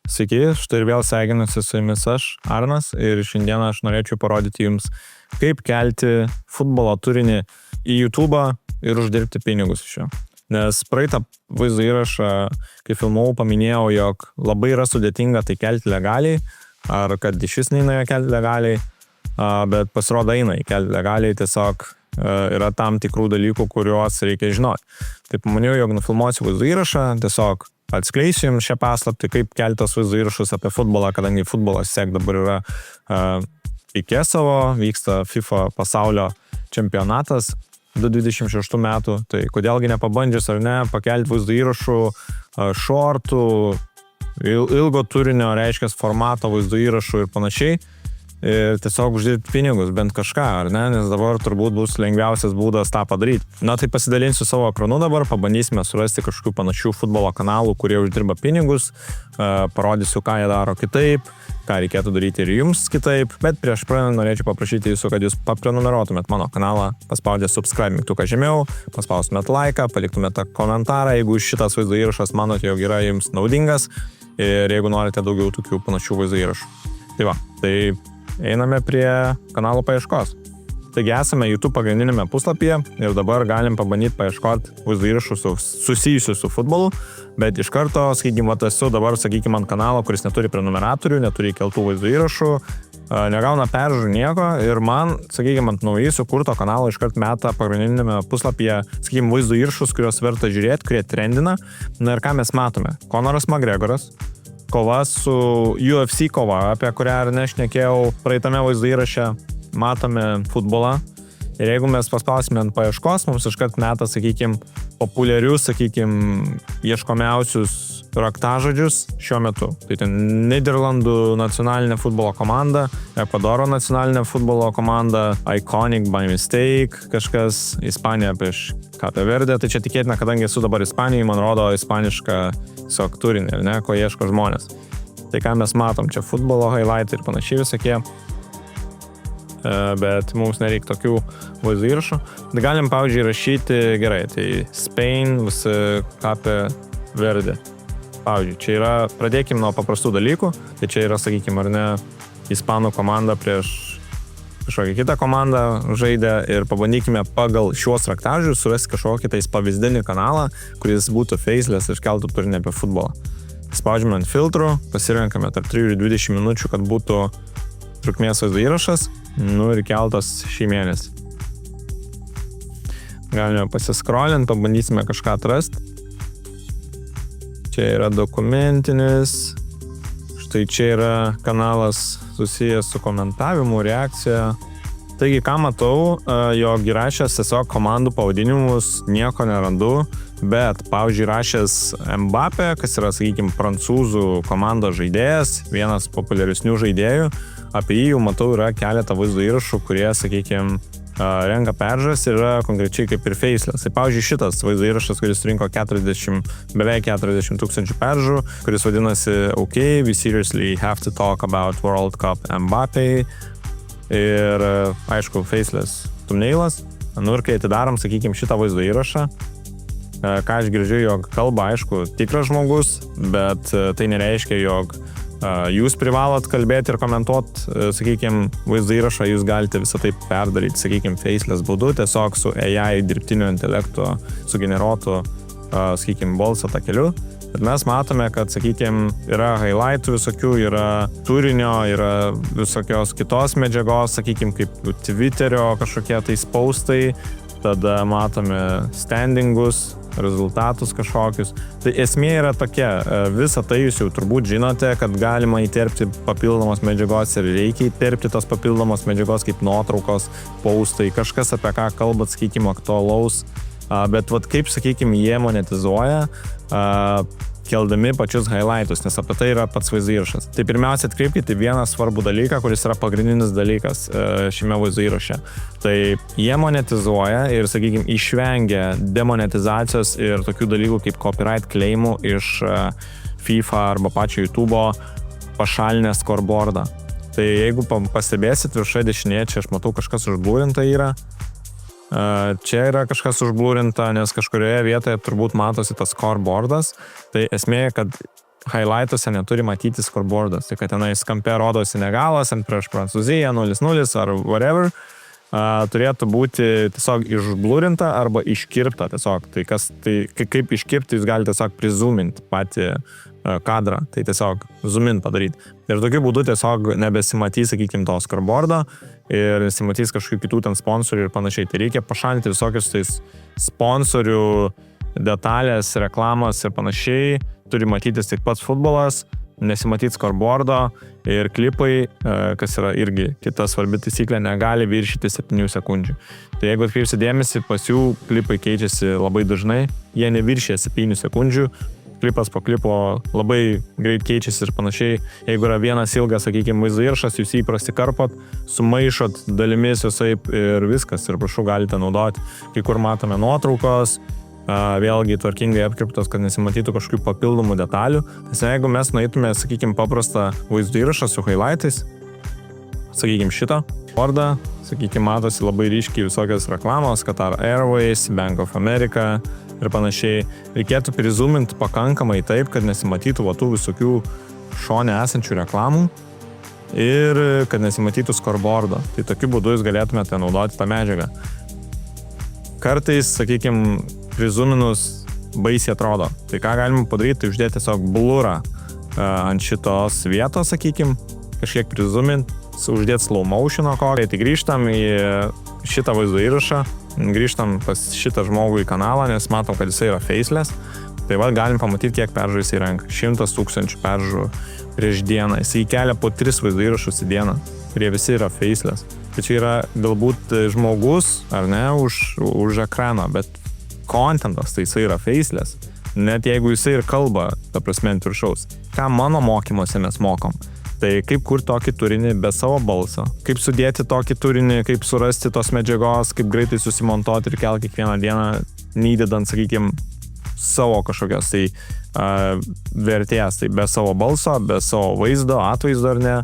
Sveiki, štai ir vėl sveikinuosi su jumis aš, Arnas, ir šiandieną aš norėčiau parodyti jums, kaip kelti futbolo turinį į YouTube ir uždirbti pinigus iš jo. Nes praeitą vaizdo įrašą, kai filmavau, paminėjau, jog labai yra sudėtinga tai kelti legaliai, ar kad iš vis neina jo kelti legaliai, bet pasirodo eina į kelti legaliai, tiesiog yra tam tikrų dalykų, kuriuos reikia žinoti. Tai pamaniau, jog nufilmuosiu vaizdo įrašą, tiesiog atskleisiu jums šią paslaptį, kaip keltos vaizdo įrašus apie futbolą, kadangi futbolas dabar yra pike savo, vyksta FIFA pasaulio čempionatas 2026 metų, tai kodėlgi nepabandžius ar ne, pakelti vaizdo įrašų, šortų, ilgo turinio, reiškia formato vaizdo įrašų ir panašiai. Ir tiesiog uždirbti pinigus, bent kažką, ar ne, nes dabar turbūt bus lengviausias būdas tą padaryti. Na, tai pasidalinsiu savo ekranu dabar, pabandysime surasti kažkokių panašių futbolo kanalų, kurie uždirba pinigus, parodysiu, ką jie daro kitaip, ką reikėtų daryti ir jums kitaip, bet prieš pradedant norėčiau paprašyti jūsų, kad jūs paprenumeruotumėt mano kanalą, paspaudę subscribe mygtuką žemiau, paspaustumėt laiką, paliktumėt komentarą, jeigu šitas vaizdo įrašas manote, jog yra jums naudingas ir jeigu norite daugiau tokių panašių vaizdo įrašų. Tai va, tai einame prie kanalų paieškos. Taigi esame YouTube pagrindinėme puslapyje ir dabar galim pabandyti paieškoti vaizdo įrašus susijusius su futbolu, bet iš karto, sakykime, esu dabar, sakykime, ant kanalo, kuris neturi prenumeratorių, neturi keltų vaizdo įrašų, negauna peržiūrų nieko ir man, sakykime, ant naujai sukurto kanalo iškart meta pagrindinėme puslapyje, sakykime, vaizdo įrašus, kuriuos verta žiūrėti, kurie trendina. Na ir ką mes matome? Conoras McGregoras, kova su UFC kova, apie kurią ar nešnekėjau praeitame vaizdo įraše, matome futbolą. Ir jeigu mes paspausime ant paieškos, mums iškart meta, sakykime, populiarius, sakykime, ieškomiausius raktažodžius šiuo metu. Tai ten Niderlandų nacionalinė futbolo komanda, Ekvadoro nacionalinė futbolo komanda, Iconic by Mistake, kažkas, Ispanija prieš Cape Verde. Tai čia tikėtina, kadangi esu dabar Ispanijai, man rodo ispanišką tiesiog turinį, ne, ko ieško žmonės. Tai ką mes matom, čia futbolo highlightai ir panašiai visokie. Bet mums nereikia tokių vaizdo įrašų. Tai galim, pavyzdžiui, rašyti gerai, tai Spain vs Cape Verde. Pavyzdžiui, čia yra, pradėkim nuo paprastų dalykų, tai čia yra, sakykime, ar ne, Ispanų komanda prieš kažkokią kitą komandą žaidė ir pabandykime pagal šiuos raktažodžius surasti kažkokį tais pavyzdinį kanalą, kuris būtų faceless ir keltų turinį apie futbolą. Spaudžiame ant filtrų, pasirenkame tarp 3 ir 20 minučių, kad būtų trukmės vaizdo įrašas, ir keltas šį mėnesį. Galime pasiscrollinti, pabandysime kažką atrasti. Čia yra dokumentinis, štai čia yra kanalas susijęs su komentavimu, reakcija. Taigi, ką matau, jog įrašęs tiesiog komandų pavadinimus nieko nerandu, bet, pavyzdžiui, rašęs Mbappé, kas yra, sakykime, prancūzų komandos žaidėjas, vienas populiaresnių žaidėjų, apie jį jau matau yra keletą vaizdo įrašų, kurie, sakykime, renka peržiūras ir yra konkrečiai kaip ir faceless. Tai, pavyzdžiui, šitas vaizdo įrašas, kuris rinko beveik 40 tūkstančių peržiūrų, kuris vadinasi OK, we seriously have to talk about World Cup Mbappé. Ir, aišku, faceless thumbnailas. Ir kai atidarom, sakykime, šitą vaizdo įrašą, ką aš girdžiu, jog kalba, aišku, tikras žmogus, bet tai nereiškia, jog jūs privalot kalbėti ir komentuoti, sakykime, vaizdo įrašą, jūs galite visą tai perdaryti, sakykime, faceless būdu, tiesiog su AI dirbtinio intelekto sugeneruotu, sakykime, balsą takeliu. Bet mes matome, kad, sakykime, yra highlightų visokių, yra turinio, yra visokios kitos medžiagos, sakykime, kaip Twitterio kažkokie tais postai, tada matome standingus, rezultatus kažkokius. Tai esmė yra tokia, visą tai jūs jau turbūt žinote, kad galima įterpti papildomos medžiagos ir reikia įterpti tos papildomos medžiagos kaip nuotraukos, postai, kažkas apie ką kalbat, sakykime, aktualaus, bet vat kaip, sakykime, jie monetizuoja, keldami pačius highlightus, nes apie tai yra pats vaizdo įrašas. Tai pirmiausia, atkreipkite vieną svarbų dalyką, kuris yra pagrindinis dalykas šiame vaizdo įraše. Tai jie monetizuoja ir, sakykime, išvengia demonetizacijos ir tokių dalykų kaip copyright claimų iš FIFA arba pačio YouTube'o pašalinę scoreboardą. Tai jeigu pastebėsit viršuje dešinėje, čia aš matau kažkas užblūrinta yra. Čia yra kažkas užblūrinta, nes kažkurioje vietoje turbūt matosi tas scoreboardas. Tai esmė, kad highlightuose neturi matyti scoreboardas, tai kad tenais kampe rodo Senegalas ant prieš Prancūziją 0-0 ar whatever, turėtų būti tiesiog išblurinta arba iškirpta tiesiog. Tai kaip iškirpti, jūs galite tiesiog prizoominti patį kadrą, tai tiesiog zoomint padaryti. Ir tokiu būdu tiesiog nebesimatys, sakykime, to scoreboardo ir nesimatys kažkokių kitų ten sponsorių ir panašiai. Tai reikia pašalinti visokius tais sponsorių detalės, reklamos ir panašiai. Turi matytis tik pats futbolas, nesimatyti scoreboardo ir klipai, kas yra irgi kita svarbi taisyklė, negali viršyti 7 sekundžių. Tai jeigu atkreipsi dėmesį, pas jų klipai keičiasi labai dažnai, jie neviršė 7 sekundžių, klipas po klipo labai greit keičiasi ir panašiai. Jeigu yra vienas ilgas, sakykime, vaizdo įrašas, jūs jį prasikarpot, sumaišot dalimis visaip ir viskas, ir prašau galite naudoti. Kai kur matome nuotraukos, vėlgi tvarkingai apkirptos, kad nesimatytų kažkokių papildomų detalių. Tai jeigu mes nueitume, sakykime, paprastą vaizdo įrašą su highlightais, sakykime šitą bordą, sakykime, matosi labai ryškiai visokios reklamos, Qatar Airways, Bank of America ir panašiai. Reikėtų prizoominti pakankamai taip, kad nesimatytų tų visokių šone esančių reklamų ir kad nesimatytų scoreboardo. Tai tokiu būdu jūs galėtumėte naudoti tą medžiagą. Kartais, sakykime, prizoominus baisiai atrodo. Tai ką galime padaryti, tai uždėti tiesiog blurą ant šitos vietos, sakykime, kažkiek prizoomint, uždėti slow motiono kokį. Tai grįžtam į šitą vaizdo įrašą, grįžtam pas šitą žmogų į kanalą, nes matom, kad jisai yra faceless. Tai galim pamatyti, kiek peržiūrų jisai renka. 100 000 peržiūrų prieš dieną. Jisai kelia po 3 vaizdo įrašus į dieną, kurie visi yra faceless. Tai čia yra galbūt žmogus, ar ne, už ekrano, bet contentas tai jisai yra faceless. Net jeigu jisai ir kalba, ta prasme, ant viršaus. Ką mano mokymuose mes mokom? Tai kaip kurti tokį turinį be savo balso, kaip sudėti tokį turinį, kaip surasti tos medžiagos, kaip greitai susimontuoti ir kelti kiekvieną dieną, neįdedant, sakykime, savo kažkokios tai vertės, tai be savo balso, be savo vaizdo, atvaizdo ar ne,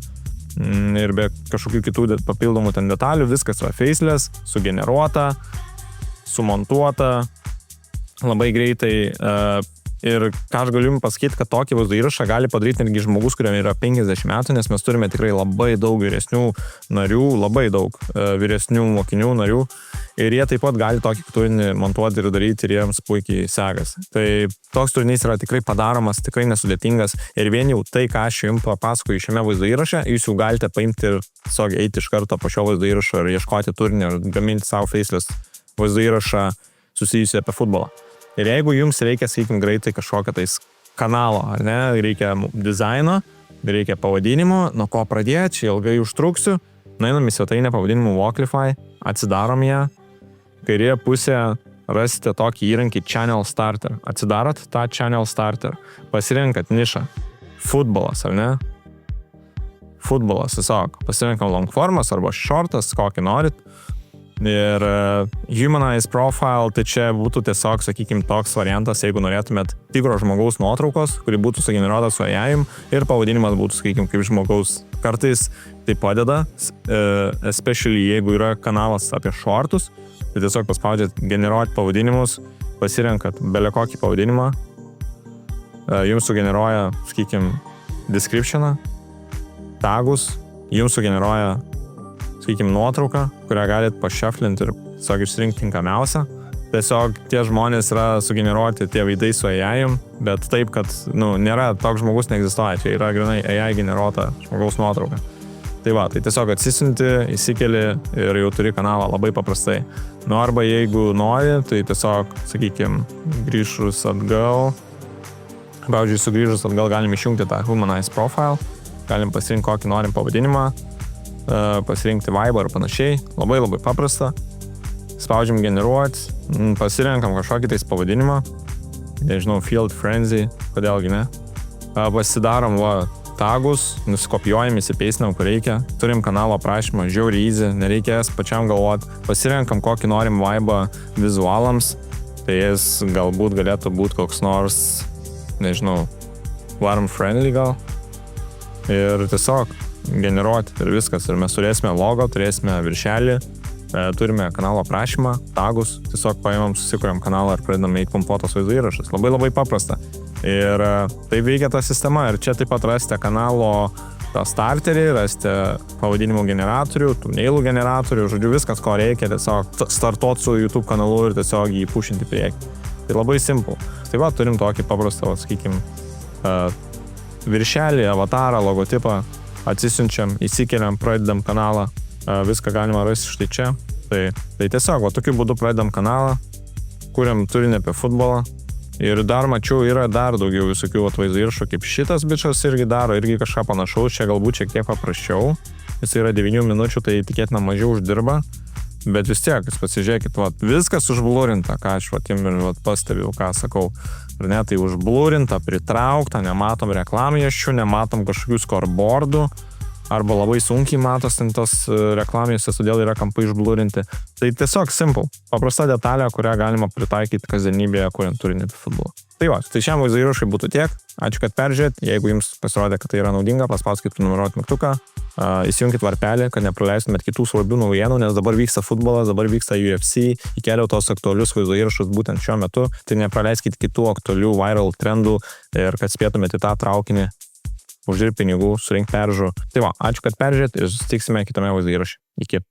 ir be kažkokių kitų papildomų ten detalių, viskas yra faceless, sugeneruota, sumontuota, labai greitai. Ir ką aš galiu jums pasakyti, kad tokį vaizdo įrašą gali padaryti netgi žmogus, kuriam yra 50 metų, nes mes turime tikrai labai daug vyresnių narių, labai daug vyresnių mokinių narių. Ir jie taip pat gali tokį turinį montuoti ir daryti ir jiems puikiai sekasi. Tai toks turinys yra tikrai padaromas, tikrai nesudėtingas. Ir vien jau tai, ką aš jums papasakoju šiame vaizdo įraše, jūs jau galite paimti ir tiesiog eiti iš karto po šio vaizdo įrašo ir ieškoti turinį ir gaminti savo faceless vaizdo įrašą susijusiu apie futbolą. Ir jeigu jums reikia, sakykime, greitai kažkokio tais kanalo, ar ne, reikia dizaino, reikia pavadinimo, nuo ko pradėti, čia ilgai užtruksiu, nueinam į svetainę pavadinimu Walklify, atsidarom ją, kairėje pusėje rasite tokį įrankį Channel Starter. Atsidarot tą Channel Starter, pasirenkat nišą, futbolas, ar ne? Futbolas, tiesiog, pasirinkam longformas arba shortas, kokį norit. Ir Humanize Profile, tai čia būtų tiesiog, sakykime, toks variantas, jeigu norėtumėt tikro žmogaus nuotraukos, kuri būtų sugeneruota su AI ir pavadinimas būtų, sakykime, kaip žmogaus. Kartais tai padeda, especially jeigu yra kanalas apie shortus, tai tiesiog paspaudžiat generuoti pavadinimus, pasirenkat bele kokį pavadinimą, jums sugeneruoja, sakykime, descriptioną, tagus, jums sugeneruoja, sakykime, nuotrauką, kurią galit pašeflinti ir tiesiog išsirinkti tinkamiausią. Tiesiog tie žmonės yra sugeneruoti tie veidai su AI, bet taip, kad nėra toks žmogus neegzistuoja, čia yra grinai AI generuota žmogaus nuotrauka. Tai tai tiesiog atsisinti, įsikeli ir jau turi kanalą labai paprastai. Arba jeigu nori, tai tiesiog, sakykime, grįžus atgal, pavyzdžiui, sugrįžus atgal galim išjungti tą Humanize Profile, galim pasirinkti kokį norim pavadinimą, pasirinkti vibe ar panašiai, labai paprasta. Spaudžiam generuoti, pasirenkam kažkokį tais pavadinimą, nežinau, Field Frenzy, kodėlgi ne. Pasidarom tagus, nusikopijuojam, įsipeisinam, kur reikia, turim kanalo aprašymą, žiauriai easy, nereikės pačiam galvoti, pasirenkam kokį norim vibe vizualams, tai jis galbūt galėtų būti koks nors, nežinau, warm friendly gal, ir tiesiog generuoti ir viskas. Ir mes turėsime logo, turėsime viršelį, turime kanalo aprašymą, tagus, tiesiog paimam, susikuriam kanalą ir pradedam eiti pumpuotos vaizdo įrašus. Labai paprasta. Ir tai veikia ta sistema. Ir čia taip pat rasite kanalo tą starterį, rasite pavadinimų generatorių, thumbnailų generatorių, žodžiu viskas, ko reikia, tiesiog startuoti su YouTube kanalu ir tiesiog jį pušinti priekį. Tai labai simple. Tai va, turim tokį paprastą, sakykime, viršelį, avatarą, logotipą, atsisiunčiam, įsikeliam, pradedam kanalą, viską galima rasti štai čia. Tai tiesiog, va, tokiu būdu pradedam kanalą, kuriam turinį apie futbolą. Ir dar mačiau, yra dar daugiau visokių vaizdo įrašų, kaip šitas bičas irgi daro, irgi kažką panašaus, čia galbūt šiek tiek paprasčiau. Jis yra 9 minučių, tai tikėtina mažiau uždirba, bet vis tiek, jūs pasižiūrėkit, va, viskas užblurinta, ką aš pastebiu, ką sakau. Ir ne, tai užblurinta, pritraukta, nematom reklamiešių, nematom kažkokių scoreboardų, arba labai sunkiai matos tos reklamijose, todėl yra kampai išblurinti. Tai tiesiog simple, paprasta detalė, kurią galima pritaikyti kasdienybėje, kuriant turinį apie futbolą. Tai va, tai šiam vaizdo įrašui būtų tiek. Ačiū, kad peržiūrėt. Jeigu jums pasirodė, kad tai yra naudinga, paspauskit prenumeruoti mygtuką, įsijunkit varpelį, kad nepraleistumėt kitų svarbių naujienų, nes dabar vyksta futbolas, dabar vyksta UFC, įkėliau tos aktualius vaizdo įrašus būtent šiuo metu, tai nepraleiskit kitų aktualių viral trendų ir kad spėtumėt į tą traukinį uždirbti pinigų, surinkti peržiūrų. Tai va, ačiū, kad peržiūrėt ir susitiksime kitame vaizdo įraše. Iki.